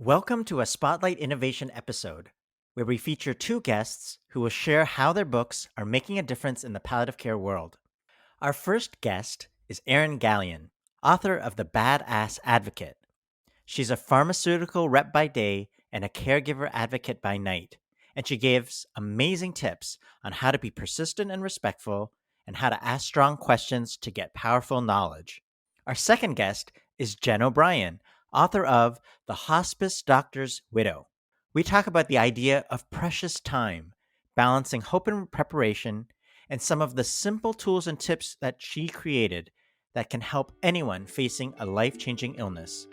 Welcome to a Spotlight Innovation episode, where we feature two guests who will share how their books are making a difference in the palliative care world. Our first guest is Erin Galyean, author of The Badass Advocate. She's a pharmaceutical rep by day and a caregiver advocate by night, and she gives amazing tips on how to be persistent and respectful and how to ask strong questions to get powerful knowledge. Our second guest is Jen O'Brien, author of The Hospice Doctors Widow. We talk about the idea of precious time, balancing hope and preparation, and some of the simple tools and tips that she created that can help anyone facing a life-changing illness.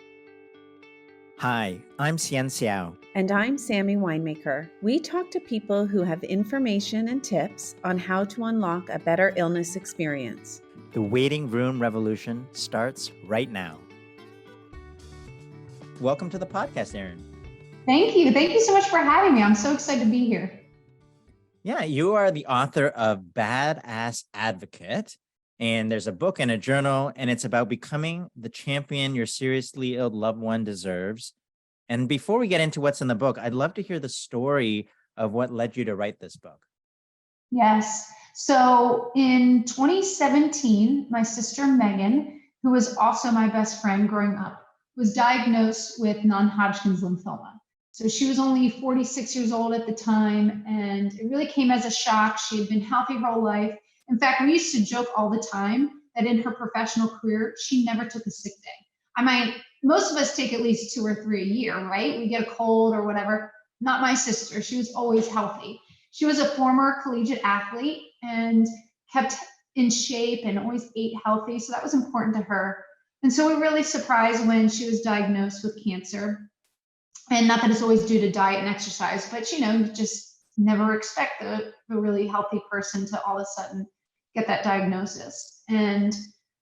Hi, I'm Xian Xiao. And I'm Sammy Winemaker. We talk to people who have information and tips on how to unlock a better illness experience. The waiting room revolution starts right now. Welcome to the podcast, Erin. Thank you. Thank you so much for having me. I'm so excited to be here. Yeah, you are the author of Badass Advocate, and there's a book and a journal, and it's about becoming the champion your seriously ill loved one deserves. And before we get into what's in the book, I'd love to hear the story of what led you to write this book. Yes. So in 2017, my sister Megan, who was also my best friend growing up, was diagnosed with non-Hodgkin's lymphoma. So she was only 46 years old at the time, and it really came as a shock. She had been healthy her whole life. In fact, we used to joke all the time that in her professional career, she never took a sick day. I mean, most of us take at least 2 or 3 a year, right? We get a cold or whatever. Not my sister. She was always healthy. She was a former collegiate athlete and kept in shape and always ate healthy. So that was important to her. And so we were really surprised when she was diagnosed with cancer. And not that it's always due to diet and exercise, but you just never expect a really healthy person to all of a sudden get that diagnosis. And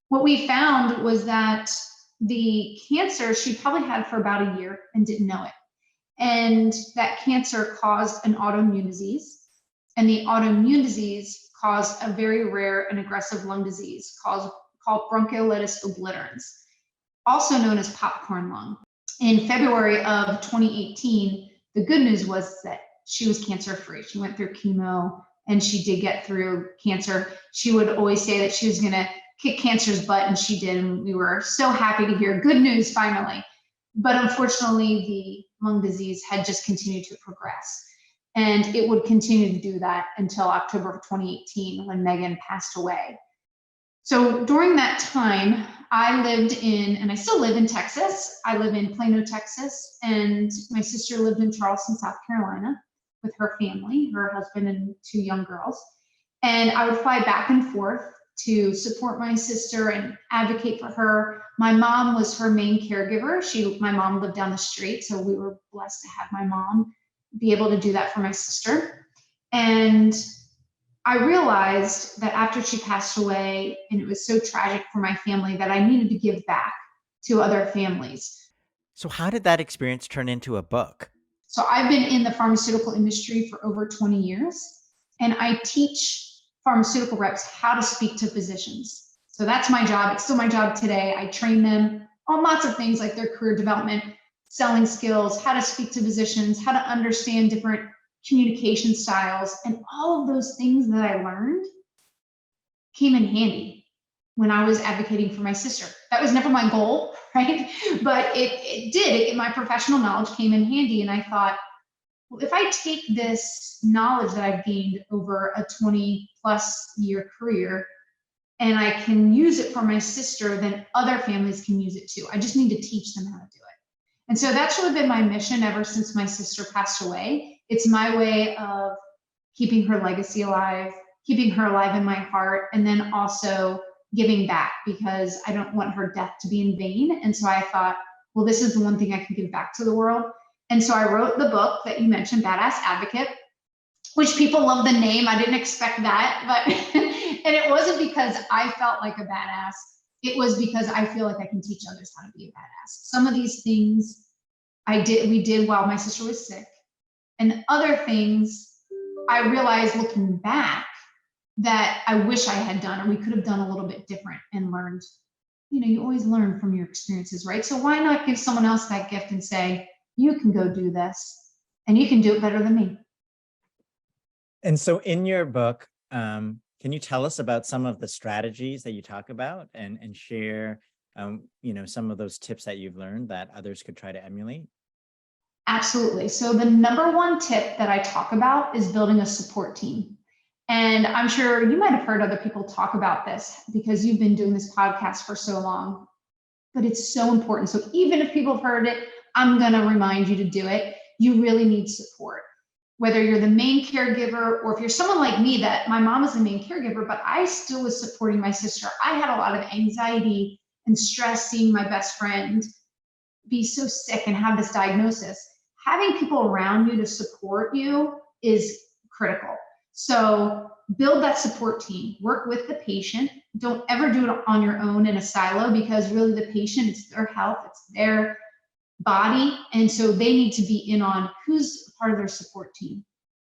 what we found was that the cancer she probably had for about a year and didn't know it. And that cancer caused an autoimmune disease. And the autoimmune disease caused a very rare and aggressive lung disease called bronchiolitis obliterans, also known as popcorn lung. In February of 2018, the good news was that she was cancer-free. She went through chemo and she did get through cancer. She would always say that she was going to kick cancer's butt, and she did. And we were so happy to hear good news finally. But unfortunately, the lung disease had just continued to progress. And it would continue to do that until October of 2018 when Megan passed away. So during that time, I lived in, and I still live in Texas. I live in Plano, Texas, and my sister lived in Charleston, South Carolina with her family, her husband and 2 young girls. And I would fly back and forth to support my sister and advocate for her. My mom was her main caregiver. My mom lived down the street, so we were blessed to have my mom be able to do that for my sister. And I realized that after she passed away, and it was so tragic for my family, that I needed to give back to other families. So how did that experience turn into a book? So I've been in the pharmaceutical industry for over 20 years, and I teach pharmaceutical reps how to speak to physicians. So that's my job. It's still my job today. I train them on lots of things like their career development, selling skills, how to speak to physicians, how to understand different communication styles, and all of those things that I learned came in handy when I was advocating for my sister. That was never my goal, right? But it did. My professional knowledge came in handy, and I thought, well, if I take this knowledge that I've gained over a 20-plus year career and I can use it for my sister, then other families can use it too. I just need to teach them how to do it. And so that's really been my mission ever since my sister passed away. It's my way of keeping her legacy alive, keeping her alive in my heart, and then also giving back, because I don't want her death to be in vain. And so I thought, well, this is the one thing I can give back to the world. And so I wrote the book that you mentioned, Badass Advocate, which people love the name. I didn't expect that, but and it wasn't because I felt like a badass. It was because I feel like I can teach others how to be a badass. Some of these things we did while my sister was sick. And other things I realized looking back that I wish I had done, or we could have done a little bit different and learned. You always learn from your experiences, right? So why not give someone else that gift and say, You can go do this, and you can do it better than me. And so in your book, can you tell us about some of the strategies that you talk about and share, some of those tips that you've learned that others could try to emulate? Absolutely. So the number one tip that I talk about is building a support team. And I'm sure you might have heard other people talk about this because you've been doing this podcast for so long, but it's so important. So even if people have heard it, I'm going to remind you to do it. You really need support. Whether you're the main caregiver or if you're someone like me that my mom was the main caregiver, but I still was supporting my sister. I had a lot of anxiety and stress seeing my best friend be so sick and have this diagnosis. Having people around you to support you is critical. So build that support team, work with the patient. Don't ever do it on your own in a silo because really the patient, it's their health, it's their body. And so they need to be in on who's part of their support team.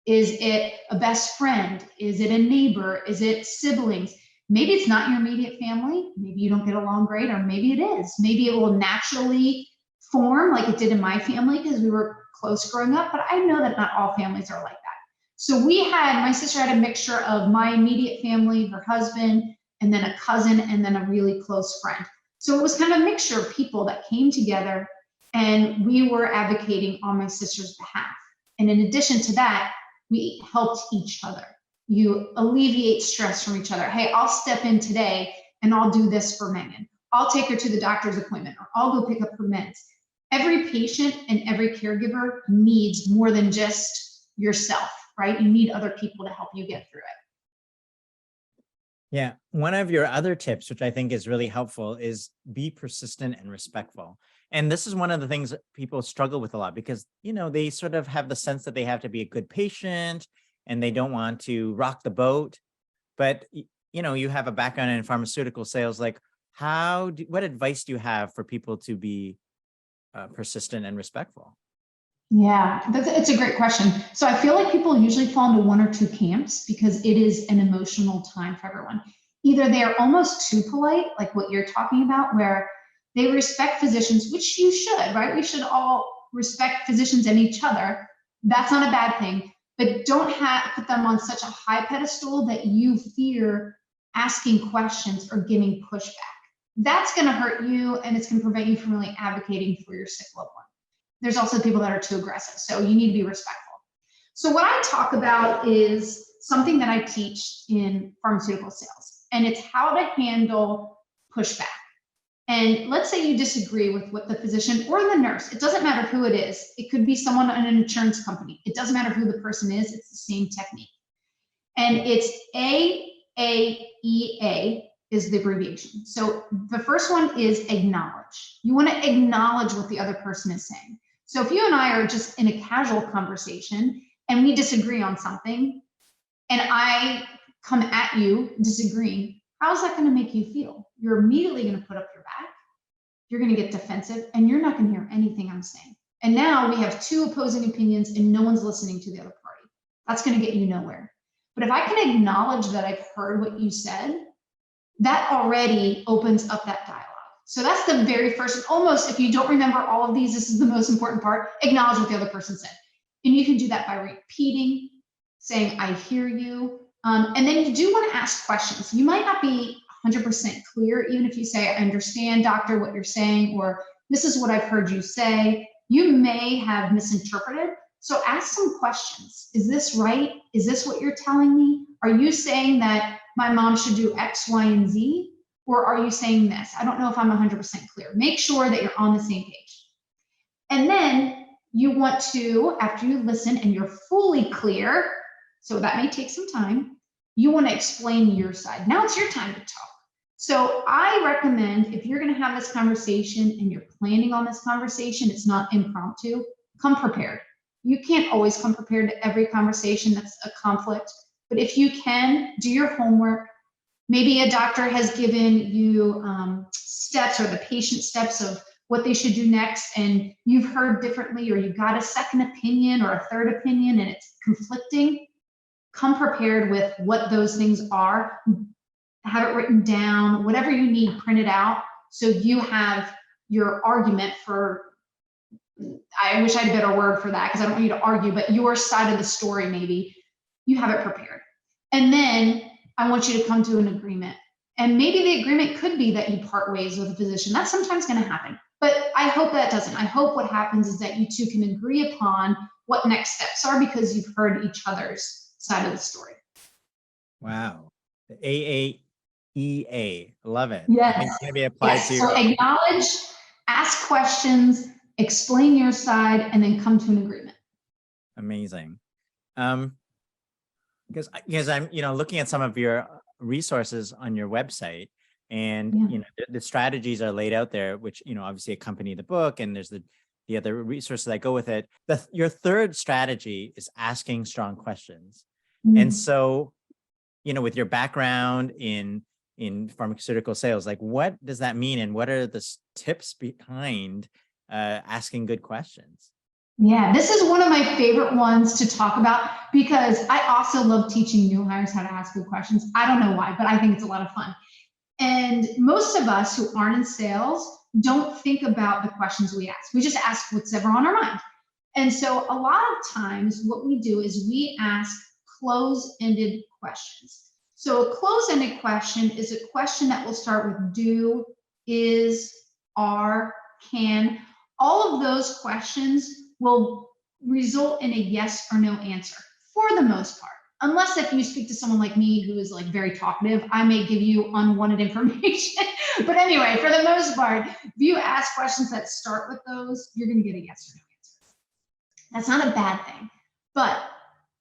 Is it a best friend? Is it a neighbor? Is it siblings? Maybe it's not your immediate family. Maybe you don't get along great, or maybe it is. Maybe it will naturally form like it did in my family because we were close growing up, but I know that not all families are like that. So my sister had a mixture of my immediate family, her husband, and then a cousin, and then a really close friend. So it was kind of a mixture of people that came together and we were advocating on my sister's behalf. And in addition to that, we helped each other. You alleviate stress from each other. Hey, I'll step in today and I'll do this for Megan. I'll take her to the doctor's appointment, or I'll go pick up her meds. Every patient and every caregiver needs more than just yourself, right? You need other people to help you get through it. Yeah. One of your other tips, which I think is really helpful, is be persistent and respectful. And this is one of the things that people struggle with a lot because, they sort of have the sense that they have to be a good patient and they don't want to rock the boat. But, you have a background in pharmaceutical sales. Like, what advice do you have for people to be persistent and respectful? Yeah, it's a great question. So I feel like people usually fall into one or two camps because it is an emotional time for everyone. Either they are almost too polite, like what you're talking about, where they respect physicians, which you should, right? We should all respect physicians and each other. That's not a bad thing, but don't put them on such a high pedestal that you fear asking questions or giving pushback. That's going to hurt you, and it's going to prevent you from really advocating for your sick loved one. There's also people that are too aggressive, so you need to be respectful. So what I talk about is something that I teach in pharmaceutical sales, and it's how to handle pushback. And let's say you disagree with what the physician or the nurse, it doesn't matter who it is. It could be someone in an insurance company. It doesn't matter who the person is, it's the same technique. And it's AAEA is the abbreviation. So the first one is acknowledge. You want to acknowledge what the other person is saying. So if you and I are just in a casual conversation and we disagree on something, and I come at you disagreeing, how's that going to make you feel? You're immediately going to put up your back. You're going to get defensive, and you're not going to hear anything I'm saying. And now we have two opposing opinions, and no one's listening to the other party. That's going to get you nowhere. But if I can acknowledge that I've heard what you said, that already opens up that dialogue. So that's the very first, almost if you don't remember all of these, this is the most important part, acknowledge what the other person said. And you can do that by repeating, saying, I hear you. And then you do want to ask questions. You might not be 100% clear, even if you say, I understand, doctor, what you're saying, or this is what I've heard you say. You may have misinterpreted. So ask some questions. Is this right? Is this what you're telling me? Are you saying that my mom should do X, Y, and Z? Or are you saying this? I don't know if I'm 100% clear. Make sure that you're on the same page. And then you want to, after you listen and you're fully clear, so that may take some time, you want to explain your side. Now it's your time to talk. So I recommend if you're going to have this conversation and you're planning on this conversation, it's not impromptu, come prepared. You can't always come prepared to every conversation that's a conflict, but if you can, do your homework. Maybe a doctor has given you steps or the patient steps of what they should do next, and you've heard differently, or you got a second opinion or a third opinion and it's conflicting. Come prepared with what those things are. Have it written down, whatever you need, print it out, so you have your argument for I wish I had a better word for that because I don't want you to argue, but your side of the story, maybe you have it prepared. And then I want you to come to an agreement. And maybe the agreement could be that you part ways with a physician. That's sometimes going to happen. But I hope that doesn't. I hope what happens is that you two can agree upon what next steps are because you've heard each other's side of the story. Wow. The AAEA. Love it. Yes. I think it's going to be applied Yes. to. So acknowledge, ask questions, explain your side, and then come to an agreement. Amazing. Because I'm looking at some of your resources on your website, and the strategies are laid out there, which obviously accompany the book, and there's the other resources that go with it. Your third strategy is asking strong questions. And so with your background in pharmaceutical sales, like what does that mean, and what are the tips behind asking good questions? Yeah, this is one of my favorite ones to talk about because I also love teaching new hires how to ask good questions. I don't know why, but I think it's a lot of fun. And most of us who aren't in sales don't think about the questions we ask. We just ask what's ever on our mind. And so a lot of times what we do is we ask close-ended questions. So a close-ended question is a question that will start with do, is, are, can. All of those questions will result in a yes or no answer for the most part. Unless if you speak to someone like me who is like very talkative, I may give you unwanted information. But anyway, for the most part, if you ask questions that start with those, you're going to get a yes or no answer. That's not a bad thing. But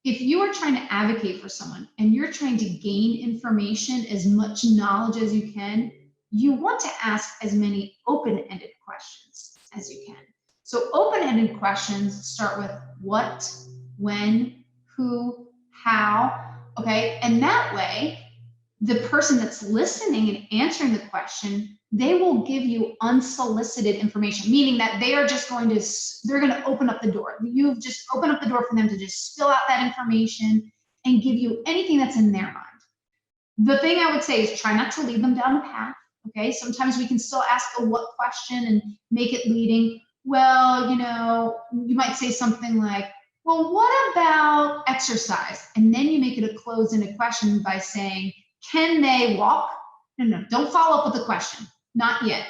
if you are trying to advocate for someone and you're trying to gain information, as much knowledge as you can, you want to ask as many open-ended questions as you can. So open-ended questions start with what, when, who, how, okay? And that way, the person that's listening and answering the question, they will give you unsolicited information, meaning that they are just they're going to open up the door. You've just opened up the door for them to just spill out that information and give you anything that's in their mind. The thing I would say is try not to lead them down the path, okay? Sometimes we can still ask a what question and make it leading. Well, you might say something like, well, what about exercise? And then you make it a close-ended question by saying, can they walk? No, don't follow up with a question. Not yet.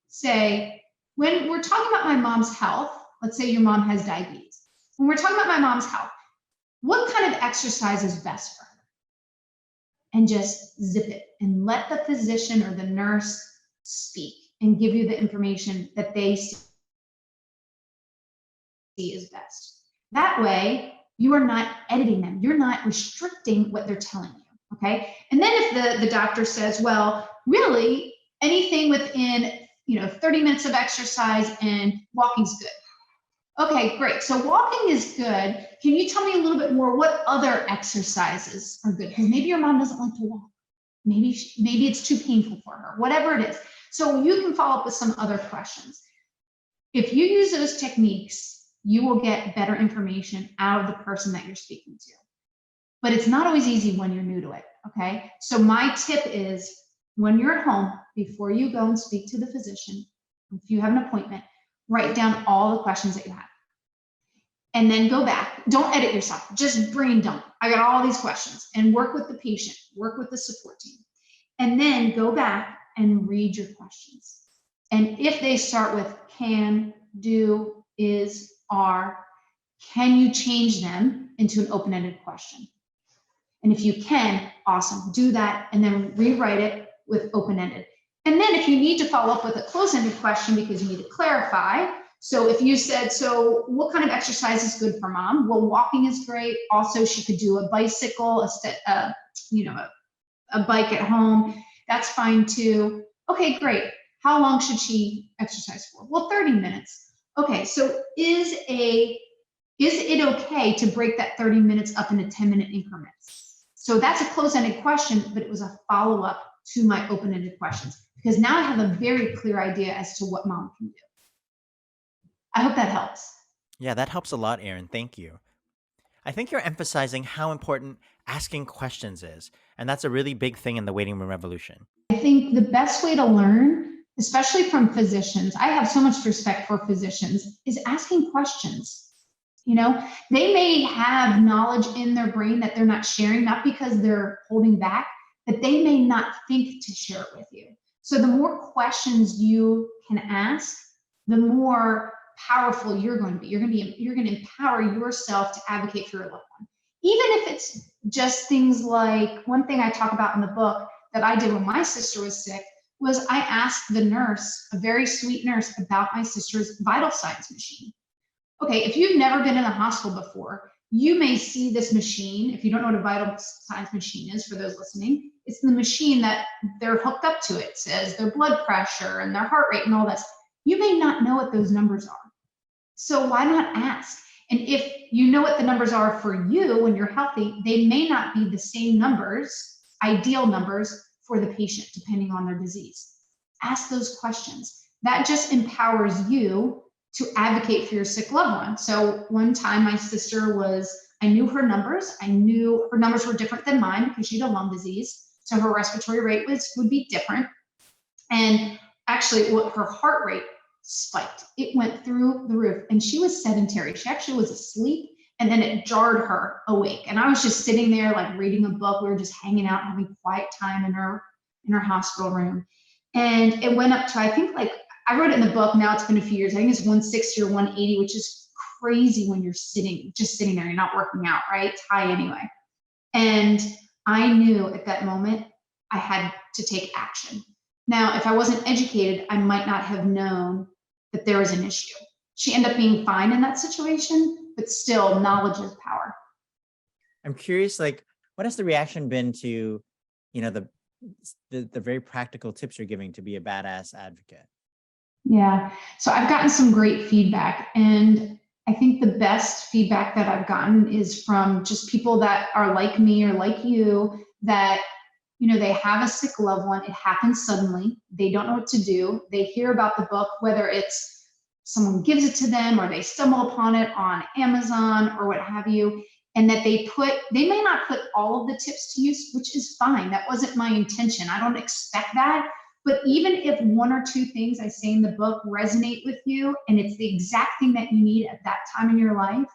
Say, when we're talking about my mom's health, let's say your mom has diabetes. When we're talking about my mom's health, what kind of exercise is best for her? And just zip it and let the physician or the nurse speak and give you the information that they see is best. That way, you are not editing them. You're not restricting what they're telling you, okay? And then if the doctor says, well, really, anything within 30 minutes of exercise and walking's good. Okay, great. So walking is good. Can you tell me a little bit more what other exercises are good? Because maybe your mom doesn't like to walk. Maybe it's too painful for her, whatever it is. So you can follow up with some other questions. If you use those techniques, you will get better information out of the person that you're speaking to. But it's not always easy when you're new to it, okay? So my tip is when you're at home, before you go and speak to the physician, if you have an appointment, write down all the questions that you have. And then go back. Don't edit yourself. Just brain dump. I got all these questions. And work with the patient. Work with the support team. And then go back and read your questions. And if they start with can, do, is, are, can you change them into an open-ended question? And if you can, awesome. Do that and then rewrite it with open-ended. And then if you need to follow up with a close-ended question because you need to clarify, so if you said, so what kind of exercise is good for mom? Well, walking is great. Also, she could do a bicycle, a bike at home. That's fine too. Okay, great. How long should she exercise for? Well, 30 minutes. Okay, so is it okay to break that 30 minutes up into 10-minute increments? So that's a close-ended question, but it was a follow-up to my open-ended questions because now I have a very clear idea as to what mom can do. I hope that helps. Yeah, that helps a lot, Erin. Thank you. I think you're emphasizing how important asking questions is, and that's a really big thing in the waiting room revolution. I think the best way to learn especially from physicians. I have so much respect for physicians, is asking questions. You know, they may have knowledge in their brain that they're not sharing, not because they're holding back, but they may not think to share it with you. So the more questions you can ask, the more powerful you're going to be. You're going to empower yourself to advocate for your loved one. Even if it's just things like, one thing I talk about in the book that I did when my sister was sick was I asked the nurse, a very sweet nurse, about my sister's vital signs machine. Okay, if you've never been in a hospital before, you may see this machine. If you don't know what a vital signs machine is, for those listening, it's the machine that they're hooked up to. It says their blood pressure and their heart rate and all this. You may not know what those numbers are. So why not ask? And if you know what the numbers are for you when you're healthy, they may not be the same numbers, ideal numbers, for the patient, depending on their disease. Ask those questions. That just empowers you to advocate for your sick loved one. So one time my sister I knew her numbers. I knew her numbers were different than mine because she had a lung disease. So her respiratory rate would be different. And actually her heart rate spiked. It went through the roof, and she was sedentary. She actually was asleep, and then it jarred her awake. And I was just sitting there like reading a book. We were just hanging out, having quiet time in her hospital room. And it went up to, I think, like, I wrote it in the book. Now it's been a few years. I think it's 160 or 180, which is crazy when you're just sitting there, you're not working out, right? It's high anyway. And I knew at that moment I had to take action. Now, if I wasn't educated, I might not have known that there was an issue. She ended up being fine in that situation, but still, knowledge is power. I'm curious, like, what has the reaction been to, the very practical tips you're giving to be a badass advocate? Yeah. So I've gotten some great feedback, and I think the best feedback that I've gotten is from just people that are like me or like you, that, they have a sick loved one. It happens suddenly. They don't know what to do. They hear about the book, whether it's someone gives it to them or they stumble upon it on Amazon or what have you, and that they may not put all of the tips to use, which is fine. That wasn't my intention. I don't expect that. But even if one or two things I say in the book resonate with you, and it's the exact thing that you need at that time in your life,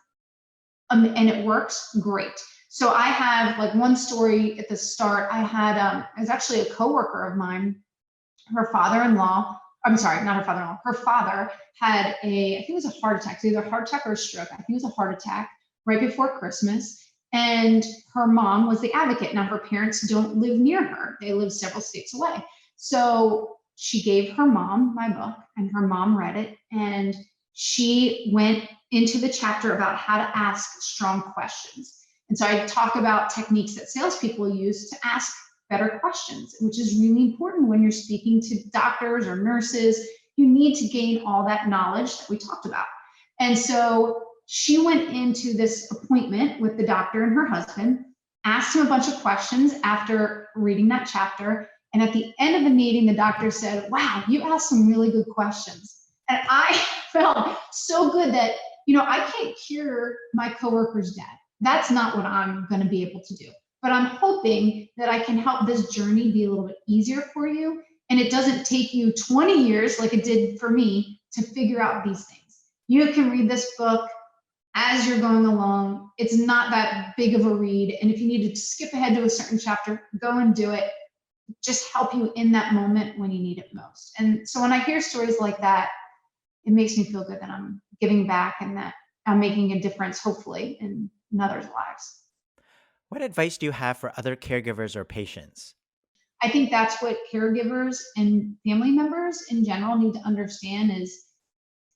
and it works, great. So I have, like, one story at the start. I had, it was actually a coworker of mine, her father-in-law, I'm sorry, not her father-in-law, her father had I think it was a heart attack, either a heart attack or a stroke. I think it was a heart attack right before Christmas. And her mom was the advocate. Now, her parents don't live near her. They live several states away. So she gave her mom my book, and her mom read it, and she went into the chapter about how to ask strong questions. And so I talk about techniques that salespeople use to ask better questions, which is really important when you're speaking to doctors or nurses. You need to gain all that knowledge that we talked about. And so she went into this appointment with the doctor and her husband, asked him a bunch of questions after reading that chapter. And at the end of the meeting, the doctor said, "Wow, you asked some really good questions." And I felt so good that, I can't cure my coworker's dad. That's not what I'm going to be able to do. But I'm hoping that I can help this journey be a little bit easier for you. And it doesn't take you 20 years like it did for me to figure out these things. You can read this book as you're going along. It's not that big of a read. And if you need to skip ahead to a certain chapter, go and do it. Just help you in that moment when you need it most. And so when I hear stories like that, it makes me feel good that I'm giving back and that I'm making a difference, hopefully, in others' lives. What advice do you have for other caregivers or patients? I think that's what caregivers and family members in general need to understand is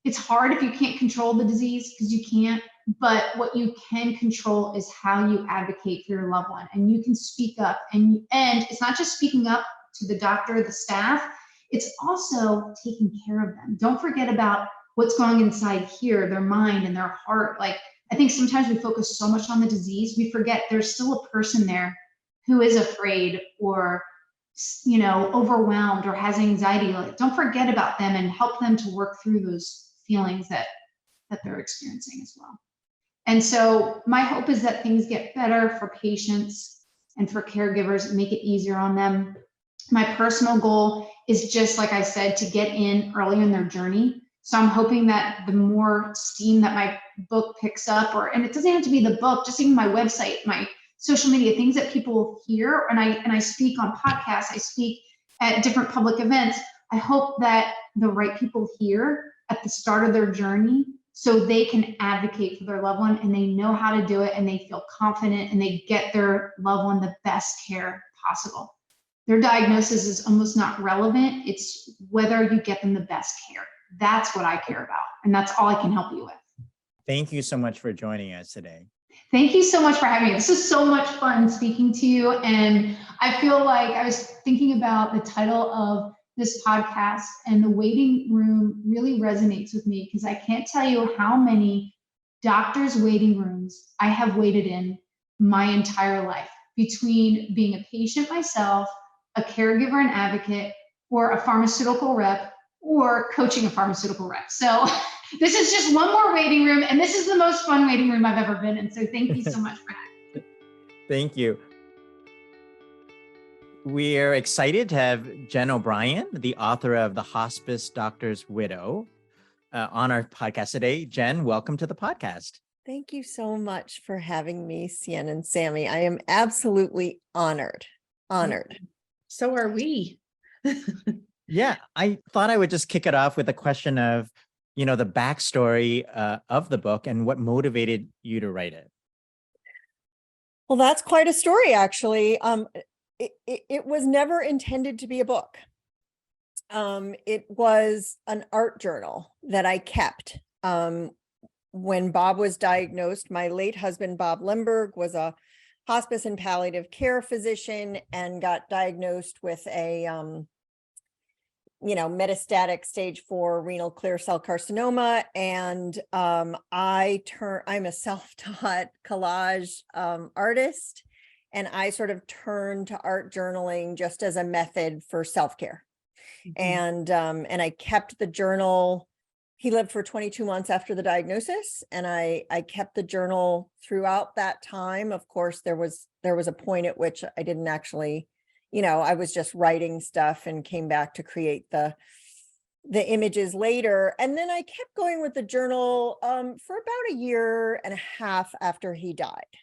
it's hard if you can't control the disease, because you can't, but what you can control is how you advocate for your loved one. And you can speak up, and it's not just speaking up to the doctor, the staff, it's also taking care of them. Don't forget about what's going inside here, their mind and their heart. Like, I think sometimes we focus so much on the disease, we forget there's still a person there who is afraid or, overwhelmed or has anxiety. Like, don't forget about them and help them to work through those feelings that they're experiencing as well. And so my hope is that things get better for patients and for caregivers, make it easier on them. My personal goal is just, like I said, to get in early in their journey. So I'm hoping that the more steam that my book picks up, and it doesn't have to be the book, just even my website, my social media, things that people hear, and I speak on podcasts, I speak at different public events. I hope that the right people hear at the start of their journey so they can advocate for their loved one and they know how to do it and they feel confident and they get their loved one the best care possible. Their diagnosis is almost not relevant. It's whether you get them the best care. That's what I care about. And that's all I can help you with. Thank you so much for joining us today. Thank you so much for having me. This is so much fun speaking to you. And I feel like I was thinking about the title of this podcast, and the waiting room really resonates with me because I can't tell you how many doctors' waiting rooms I have waited in my entire life, between being a patient myself, a caregiver and advocate, or a pharmaceutical rep, or coaching a pharmaceutical rep. So this is just one more waiting room, and this is the most fun waiting room I've ever been in. So thank you so much for having me. Thank you. We're excited to have Jen O'Brien, the author of The Hospice Doctors Widow, on our podcast today. Jen, welcome to the podcast. Thank you so much for having me, Sian and Sammy. I am absolutely honored. So are we. Yeah, I thought I would just kick it off with a question of, the backstory of the book and what motivated you to write it. Well, that's quite a story, actually. It was never intended to be a book. It was an art journal that I kept. When Bob was diagnosed, my late husband, Bob Lemberg, was a hospice and palliative care physician and got diagnosed with a metastatic stage 4 renal clear cell carcinoma. And I'm a self-taught collage artist. And I sort of turned to art journaling just as a method for self-care. Mm-hmm. And I kept the journal. He lived for 22 months after the diagnosis, and I kept the journal throughout that time. Of course, there was a point at which I didn't actually, I was just writing stuff and came back to create the images later. And then I kept going with the journal for about a year and a half after he died.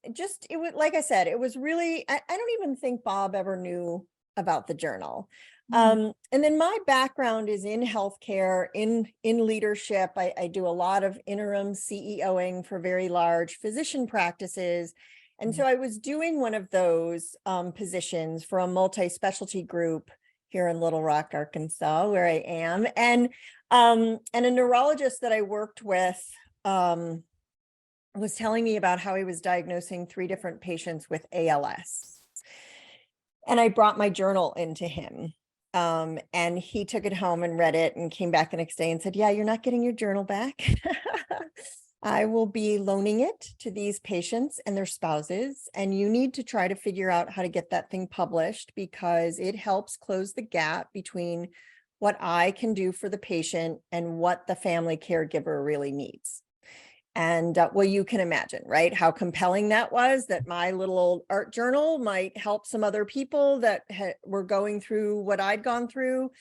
It was, like I said, it was really, I don't even think Bob ever knew about the journal. And then my background is in healthcare, in leadership. I do a lot of interim CEOing for very large physician practices. And so I was doing one of those positions for a multi-specialty group here in Little Rock, Arkansas, where I am. And a neurologist that I worked with was telling me about how he was diagnosing 3 different patients with ALS. And I brought my journal into him. And he took it home and read it and came back the next day and said, yeah, you're not getting your journal back. I will be loaning it to these patients and their spouses. And you need to try to figure out how to get that thing published, because it helps close the gap between what I can do for the patient and what the family caregiver really needs. And well, you can imagine, right, how compelling that was, that my little old art journal might help some other people that were going through what I'd gone through.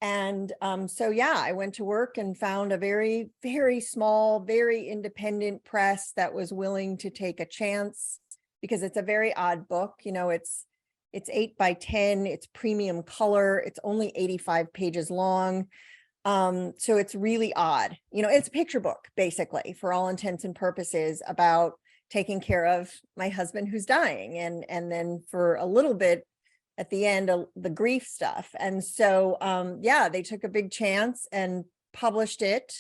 And so, yeah, I went to work and found a very, very small, very independent press that was willing to take a chance, because it's a very odd book. It's 8 by 10, it's premium color, it's only 85 pages long. So it's really odd. It's a picture book, basically, for all intents and purposes, about taking care of my husband who's dying. And then for a little bit at the end, the grief stuff. And so, yeah, they took a big chance and published it.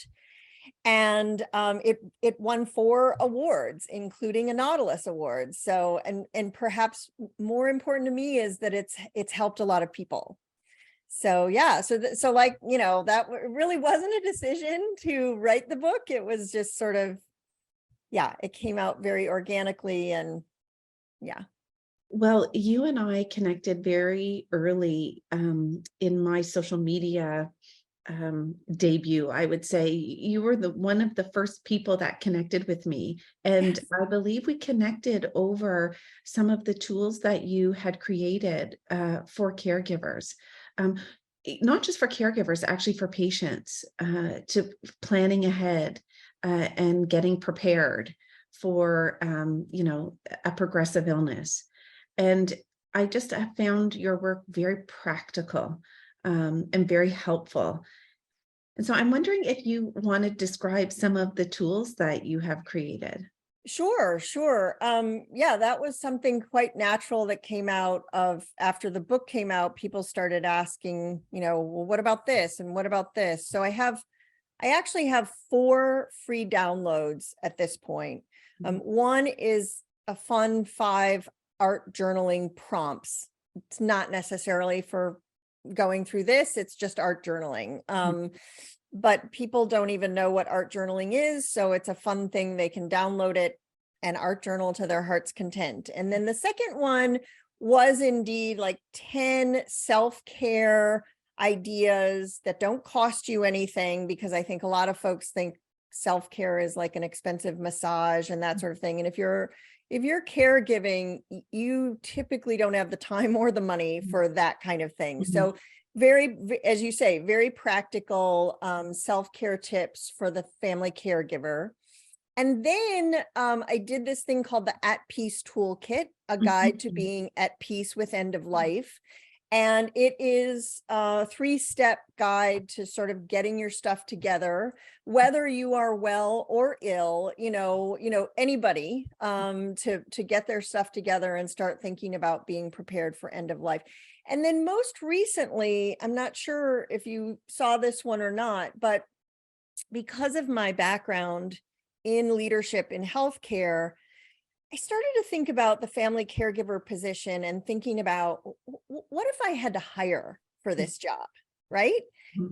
And it won 4 awards, including a Nautilus Award. So, and perhaps more important to me is that it's helped a lot of people. So, yeah, so that really wasn't a decision to write the book. It was just sort of, yeah, it came out very organically. And yeah. Well, you and I connected very early in my social media debut, I would say. You were one of the first people that connected with me. And Yes. I believe we connected over some of the tools that you had created for caregivers. Not just for caregivers, actually for patients, to planning ahead and getting prepared for, a progressive illness. And I just have found your work very practical and very helpful. And so I'm wondering if you want to describe some of the tools that you have created. Sure, sure. Yeah, that was something quite natural that came out of after the book came out. People started asking, well, what about this? And what about this? So I actually have 4 free downloads at this point. One is a fun 5 art journaling prompts. It's not necessarily for going through this, it's just art journaling. But people don't even know what art journaling is. So it's a fun thing. They can download it and art journal to their heart's content. And then the second one was indeed like 10 self-care ideas that don't cost you anything, because I think a lot of folks think self-care is like an expensive massage and that sort of thing. And if you're caregiving, you typically don't have the time or the money for that kind of thing. So very, as you say, very practical self-care tips for the family caregiver. And then I did this thing called the At Peace Toolkit, a guide to being at peace with end of life. And it is a 3-step guide to sort of getting your stuff together, whether you are well or ill, anybody to get their stuff together and start thinking about being prepared for end of life. And then most recently, I'm not sure if you saw this one or not, but because of my background in leadership in healthcare, I started to think about the family caregiver position and thinking about what if I had to hire for this job, right?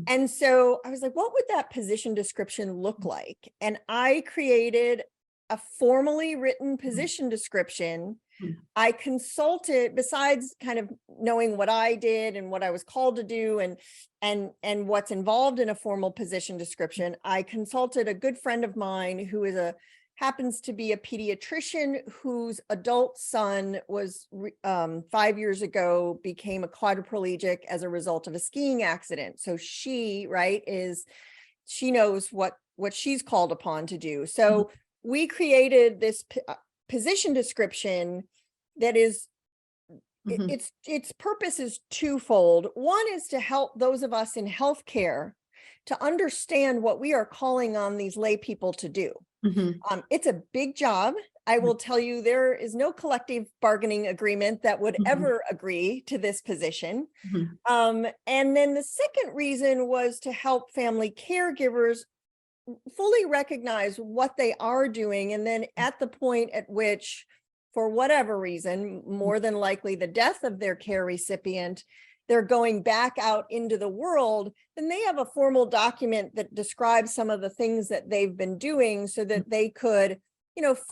And so I was like, what would that position description look like? And I created a formally written position description. I consulted, besides kind of knowing what I did and what I was called to do and what's involved in a formal position description, I consulted a good friend of mine who happens to be a pediatrician whose adult son was 5 years ago became a quadriplegic as a result of a skiing accident. So she knows what she's called upon to do. So we created this position description that is, its purpose is twofold. One is to help those of us in healthcare to understand what we are calling on these lay people to do. It's a big job. I will tell you, there is no collective bargaining agreement that would ever agree to this position. And then the second reason was to help family caregivers fully recognize what they are doing. And then at the point at which, for whatever reason, more than likely the death of their care recipient, they're going back out into the world, then they have a formal document that describes some of the things that they've been doing so that they could,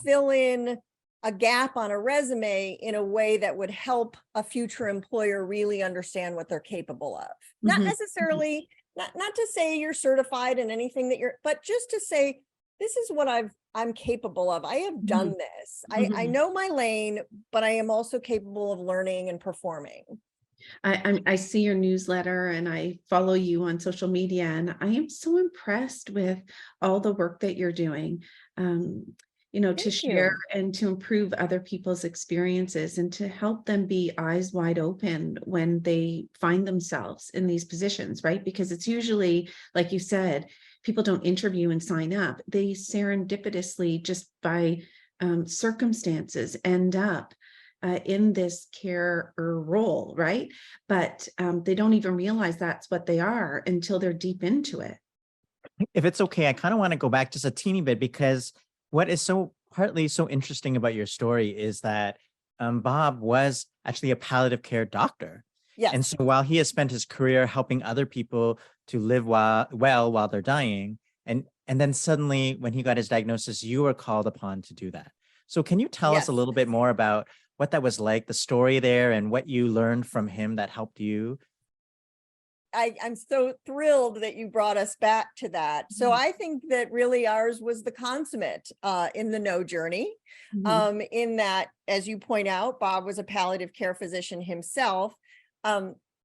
fill in a gap on a resume in a way that would help a future employer really understand what they're capable of. Not necessarily, not to say you're certified in anything that but just to say, this is what I'm capable of. I have done this. I know my lane, but I am also capable of learning and performing. I see your newsletter and I follow you on social media, and I am so impressed with all the work that you're doing, to share and to improve other people's experiences and to help them be eyes wide open when they find themselves in these positions, right? Because it's usually, like you said, people don't interview and sign up. They serendipitously, just by circumstances, end up in this care role, right? But they don't even realize that's what they are until they're deep into it. If it's okay, I kind of want to go back just a teeny bit, because what is partly so interesting about your story is that Bob was actually a palliative care doctor. Yes. And so while he has spent his career helping other people to live well while they're dying, and then suddenly when he got his diagnosis, you were called upon to do that. So can you tell us a little bit more about what that was like, the story there, and what you learned from him that helped you? I'm so thrilled that you brought us back to that. So I think that really ours was the consummate in the no journey. In that, as you point out, Bob was a palliative care physician himself.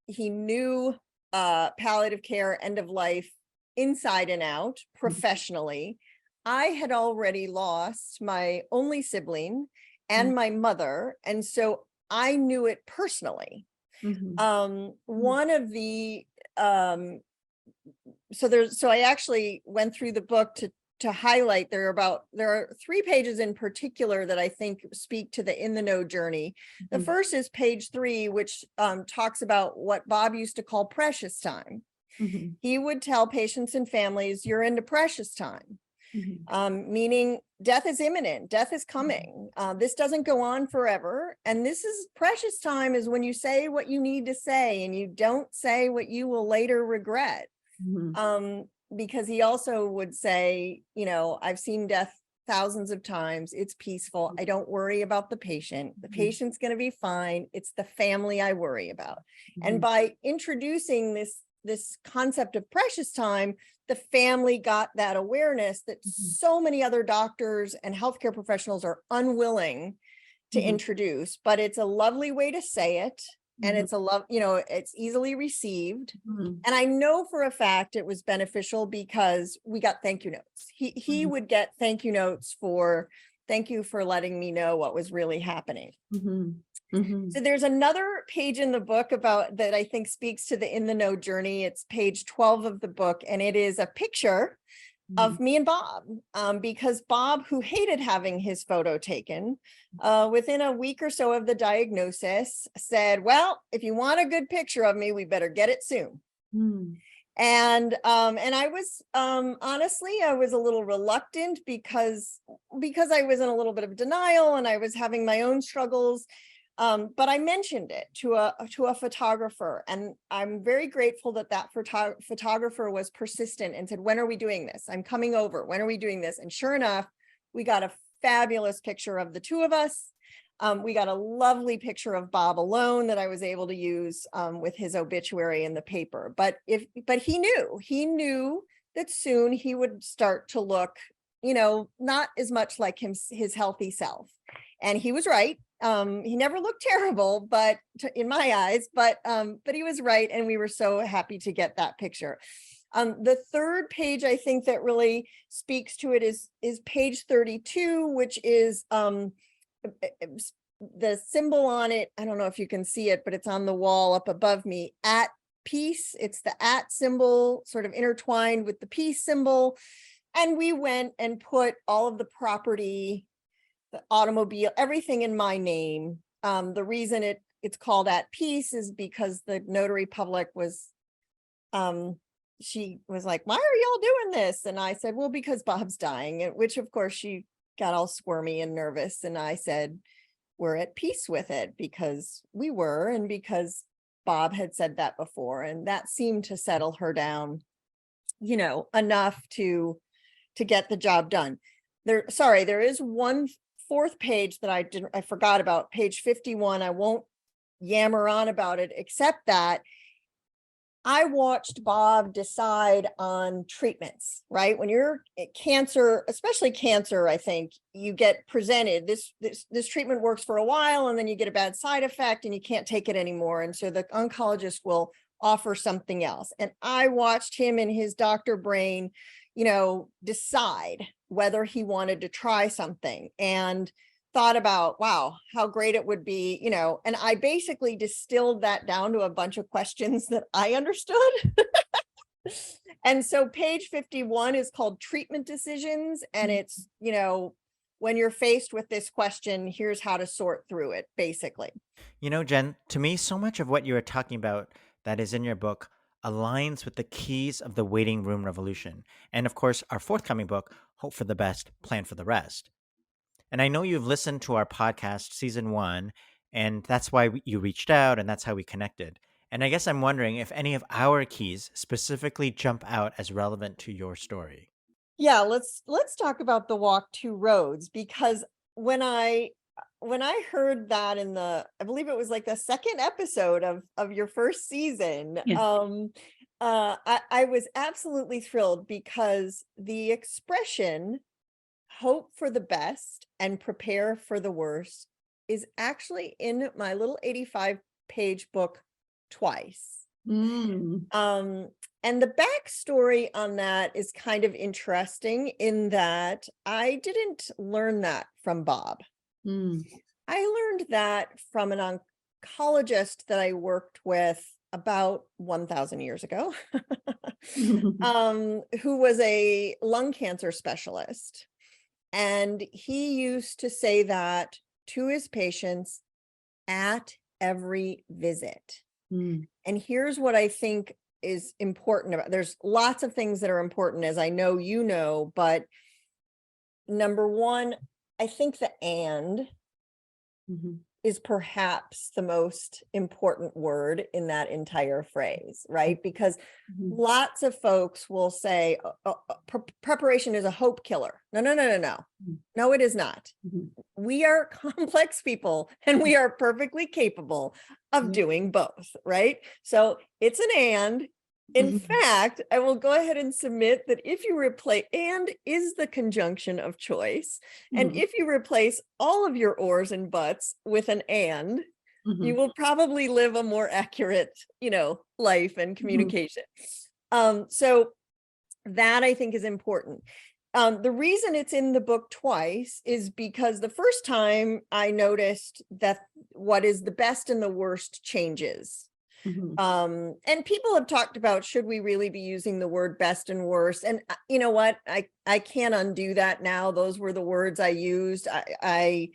He knew palliative care, end of life, inside and out, professionally. I had already lost my only sibling and my mother, and so I knew it personally. One of the so I actually went through the book to highlight. There are 3 pages in particular that I think speak to the in the know journey. The first is page 3, which talks about what Bob used to call precious time. He would tell patients and families, you're into precious time. Meaning death is imminent, death is coming. This doesn't go on forever. And this is precious time, is when you say what you need to say and you don't say what you will later regret. Because he also would say, I've seen death thousands of times. It's peaceful. I don't worry about the patient. The patient's going to be fine. It's the family I worry about. And by introducing this concept of precious time, the family got that awareness that so many other doctors and healthcare professionals are unwilling to introduce, but it's a lovely way to say it. And it's it's easily received. And I know for a fact it was beneficial because we got thank you notes. He would get thank you notes for, thank you for letting me know what was really happening. So there's another page in the book about that I think speaks to the in the know journey. It's page 12 of the book, and it is a picture of me and Bob, because Bob, who hated having his photo taken, within a week or so of the diagnosis, said, well, if you want a good picture of me, we better get it soon. And I was honestly, I was a little reluctant because I was in a little bit of denial and I was having my own struggles. But I mentioned it to a photographer, and I'm very grateful that photographer was persistent and said, when are we doing this? I'm coming over. When are we doing this? And sure enough, we got a fabulous picture of the two of us. We got a lovely picture of Bob alone that I was able to use with his obituary in the paper. But he knew that soon he would start to look, not as much like his healthy self. And he was right. He never looked terrible, but in my eyes, but he was right. And we were so happy to get that picture. The third page, I think, that really speaks to it is page 32, which is the symbol on it. I don't know if you can see it, but it's on the wall up above me, at peace. It's the at symbol sort of intertwined with the peace symbol. And we went and put all of the property, the automobile, everything in my name. The reason it's called At Peace is because the notary public was, she was like, why are y'all doing this? And I said, well, because Bob's dying, which of course she got all squirmy and nervous. And I said, we're at peace with it because we were, and because Bob had said that before. And that seemed to settle her down, enough to get the job done. There is one fourth page that I forgot about, page 51. I won't yammer on about it, except that I watched Bob decide on treatments, right? When you're cancer, especially cancer, I think you get presented this treatment works for a while and then you get a bad side effect and you can't take it anymore. And so the oncologist will offer something else. And I watched him in his doctor brain, decide whether he wanted to try something, and thought about, wow, how great it would be, and I basically distilled that down to a bunch of questions that I understood. And so page 51 is called Treatment Decisions. And it's, when you're faced with this question, here's how to sort through it, basically. Jen, to me, so much of what you are talking about that is in your book aligns with the keys of the waiting room revolution. And of course, our forthcoming book, Hope for the Best, Plan for the Rest. And I know you've listened to our podcast, season 1, and that's why you reached out, and that's how we connected. And I guess I'm wondering if any of our keys specifically jump out as relevant to your story. Yeah, let's talk about the walk two roads, because when I heard that in I believe it was like the second episode of your first season, Yeah. I was absolutely thrilled because the expression hope for the best and prepare for the worst is actually in my little 85-page book twice. Mm. And the backstory on that is kind of interesting in that I didn't learn that from Bob. Mm. I learned that from an oncologist that I worked with about 1,000 years ago, who was a lung cancer specialist. And he used to say that to his patients at every visit. Mm. And here's what I think is important about, there's lots of things that are important, as I know you know, but number one, I think the "and" Mhm. is perhaps the most important word in that entire phrase, right? Because Mhm. lots of folks will say preparation is a hope killer. No, no, no, no, no. Mhm. No, it is not. Mhm. We are complex people and we are perfectly capable of Yeah. doing both, right? So it's an "and." In Mhm. fact, I will go ahead and submit that if you replace "and" is the conjunction of choice. And Mhm. if you replace all of your "ors" and "buts with an "and," you Mhm. will probably live a more accurate, life and Mhm. communication. So that I think is important. The reason it's in the book twice is because the first time I noticed that what is the best and the worst changes. Mhm. And people have talked about, should we really be using the word best and worst? And you know what? I can't undo that now. Those were the words I used. I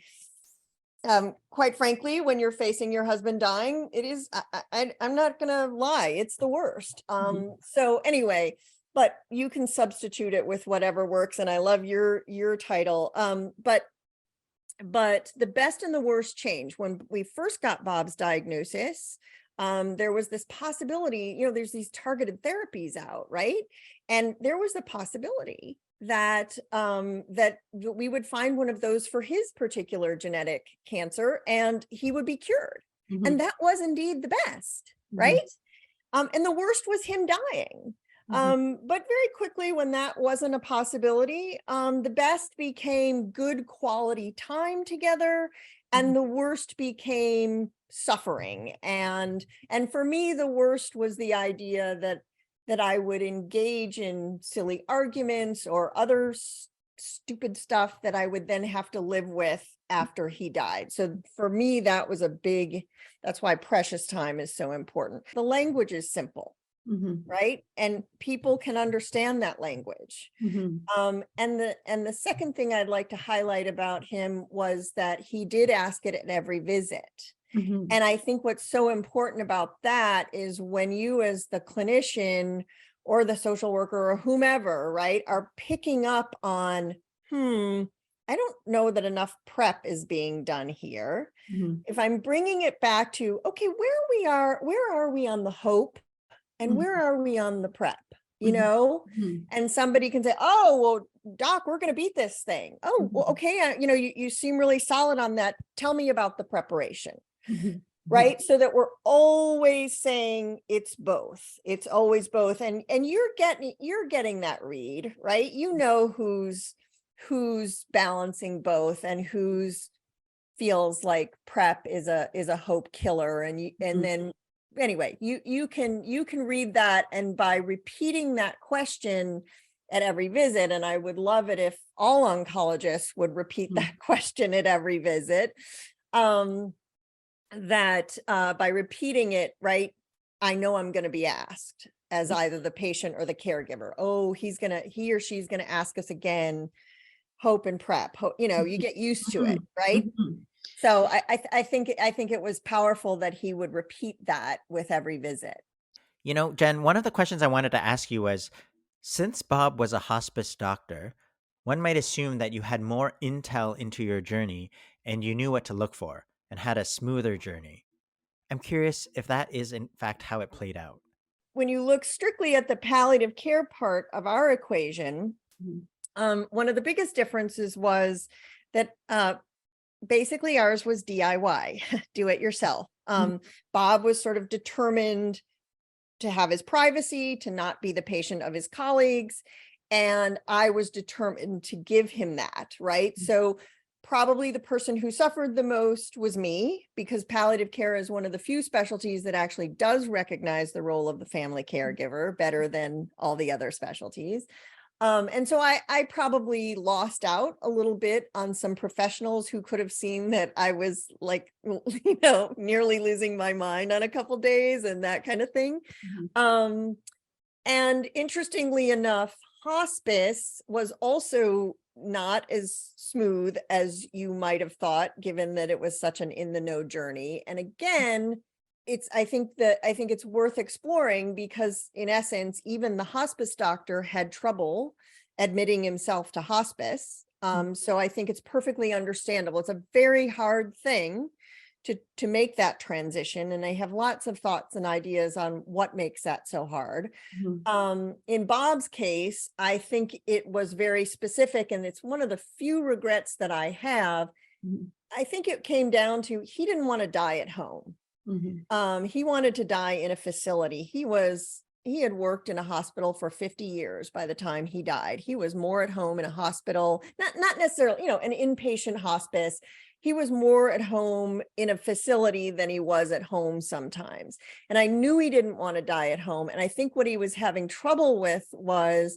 quite frankly, when you're facing your husband dying, it is, I'm not gonna lie, it's the worst. Mhm. So anyway, but you can substitute it with whatever works. And I love your title. But the best and the worst change. When we first got Bob's diagnosis, there was this possibility, there's these targeted therapies out, right? And there was the possibility that that we would find one of those for his particular genetic cancer and he would be cured. Mhm. And that was indeed the best, Mhm. right? And the worst was him dying. Mhm. But very quickly, when that wasn't a possibility, the best became good quality time together, Mhm. and the worst became suffering. And for me, the worst was the idea that I would engage in silly arguments or other stupid stuff that I would then have to live with after he died. So for me, that was that's why precious time is so important. The language is simple, Mhm. right? And people can understand that language. Mhm. And the second thing I'd like to highlight about him was that he did ask it at every visit. Mhm. And I think what's so important about that is when you, as the clinician or the social worker or whomever, right, are picking up on, I don't know that enough prep is being done here. Mhm. If I'm bringing it back to, okay, where are we on the hope and where Mhm. are we on the prep, Mhm. Mhm. and somebody can say, oh, well, doc, we're going to beat this thing. Oh, well, Mhm. okay. You seem really solid on that. Tell me about the preparation. Mhm. Right. So that we're always saying it's both. It's always both. And you're getting that read, right? You know who's balancing both and who's feels like prep is a hope killer. And Mhm. then anyway, you can read that, and by repeating that question at every visit, and I would love it if all oncologists would repeat Mhm. that question at every visit. That by repeating it, right, I know I'm going to be asked as either the patient or the caregiver. Oh, he or she's going to ask us again, hope and prep. You get used to it, Mhm. right? Mhm. So I think it was powerful that he would repeat that with every visit. Jen, one of the questions I wanted to ask you was, since Bob was a hospice doctor, one might assume that you had more intel into your journey and you knew what to look for and had a smoother journey. I'm curious if that is in fact how it played out. When you look strictly at the palliative care part of our equation, Mhm. one of the biggest differences was that basically ours was DIY, do it yourself. Mhm. Bob was sort of determined to have his privacy, to not be the patient of his colleagues. And I was determined to give him that, right? So probably the person who suffered the most was me, because palliative care is one of the few specialties that actually does recognize the role of the family caregiver better than all the other specialties. And so I probably lost out a little bit on some professionals who could have seen that I was like, nearly losing my mind on a couple days and that kind of thing. And interestingly enough, hospice was also not as smooth as you might have thought, given that it was such an in the know journey. And again, I think it's worth exploring, because in essence, even the hospice doctor had trouble admitting himself to hospice. So I think it's perfectly understandable. It's a very hard thing to make that transition. And I have lots of thoughts and ideas on what makes that so hard. In Bob's case, I think it was very specific, and it's one of the few regrets that I have. I think it came down to, he didn't want to die at home. He wanted to die in a facility. He had worked in a hospital for 50 years by the time he died. He was more at home in a hospital, not necessarily, an inpatient hospice. He was more at home in a facility than he was at home sometimes. And I knew he didn't want to die at home. And I think what he was having trouble with was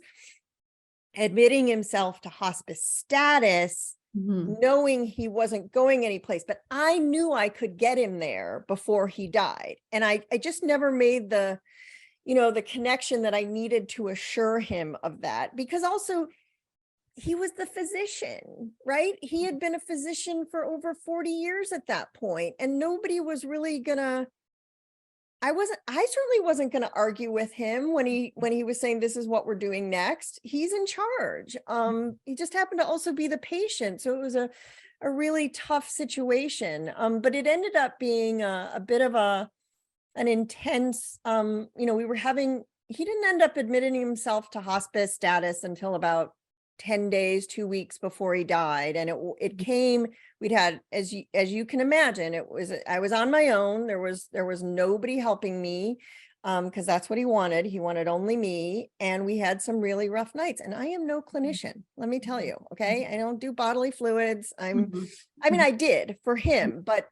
admitting himself to hospice status, knowing he wasn't going anyplace. But I knew I could get him there before he died. And I just never made the connection that I needed to assure him of that, because also he was the physician, right? He had been a physician for over 40 years at that point, and nobody was really I certainly wasn't going to argue with him when he was saying, this is what we're doing next. He's in charge. He just happened to also be the patient. So it was a really tough situation. But it ended up being a bit of an intense, he didn't end up admitting himself to hospice status until about 10 days, 2 weeks before he died. And it came, we'd had, as you can imagine, I was on my own. There was nobody helping me, because that's what he wanted. He wanted only me. And we had some really rough nights. And I am no clinician, let me tell you. Okay. I don't do bodily fluids. I did for him, but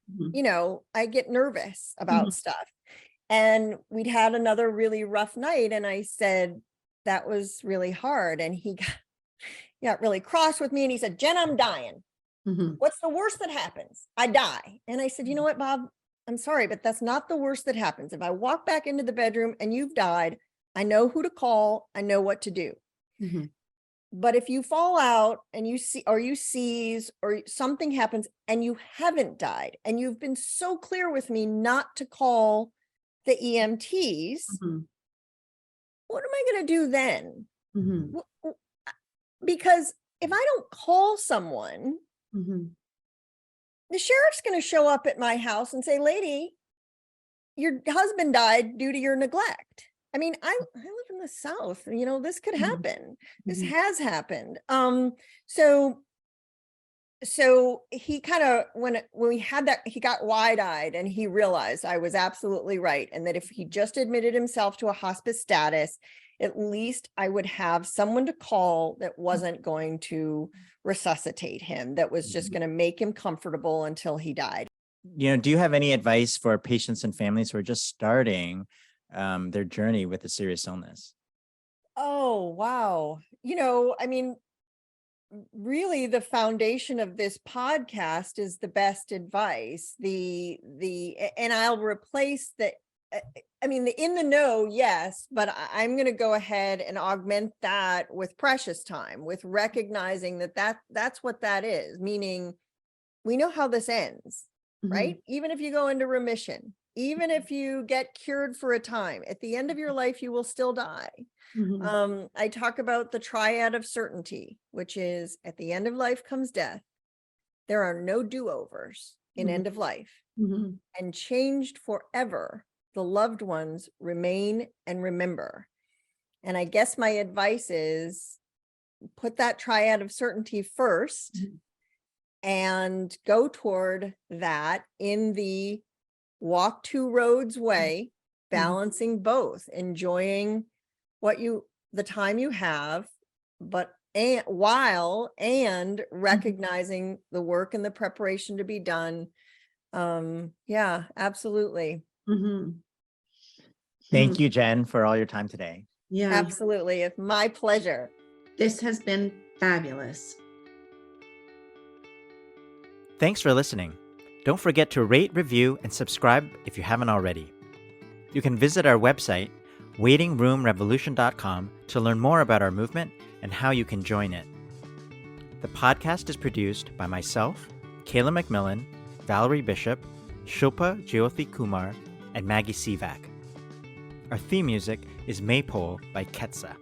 I get nervous about stuff. And we'd had another really rough night. And I said, that was really hard. And he got really cross with me. And he said, Jen, I'm dying. What's the worst that happens? I die. And I said, you know what, Bob, I'm sorry, but that's not the worst that happens. If I walk back into the bedroom and you've died, I know who to call. I know what to do. But if you fall out and you seize or something happens and you haven't died, and you've been so clear with me not to call the EMTs, what am I going to do then? Because if I don't call someone, the sheriff's going to show up at my house and say, lady, your husband died due to your neglect. I mean, I live in the South, this could happen. This has happened. So he kind of, when we had that, he got wide-eyed and he realized I was absolutely right. And that if he just admitted himself to a hospice status, at least I would have someone to call that wasn't going to resuscitate him, that was just going to make him comfortable until he died. Do you have any advice for patients and families who are just starting their journey with a serious illness? Oh, wow. Really the foundation of this podcast is the best advice. And I'll replace the in the know, yes, but I'm going to go ahead and augment that with precious time, with recognizing that's what that is. Meaning, we know how this ends, right? Even if you go into remission, even if you get cured for a time, at the end of your life, you will still die. I talk about the triad of certainty, which is at the end of life comes death. There are no do-overs in end of life, and changed forever, the loved ones remain and remember. And I guess my advice is put that triad of certainty first and go toward that in the walk two roads way, balancing both, enjoying the time you have, but recognizing the work and the preparation to be done. Yeah, absolutely. Mhm. Thank you, Jen, for all your time today. Yeah, Absolutely. It's my pleasure. this has been fabulous. Thanks for listening. Don't forget to rate, review, and subscribe if you haven't already. You can visit our website, waitingroomrevolution.com, to learn more about our movement and how you can join it. The podcast is produced by myself, Kayla McMillan, Valerie Bishop, Shilpa Jyothi Kumar, and Maggie Sivak. Our theme music is Maypole by Ketsa.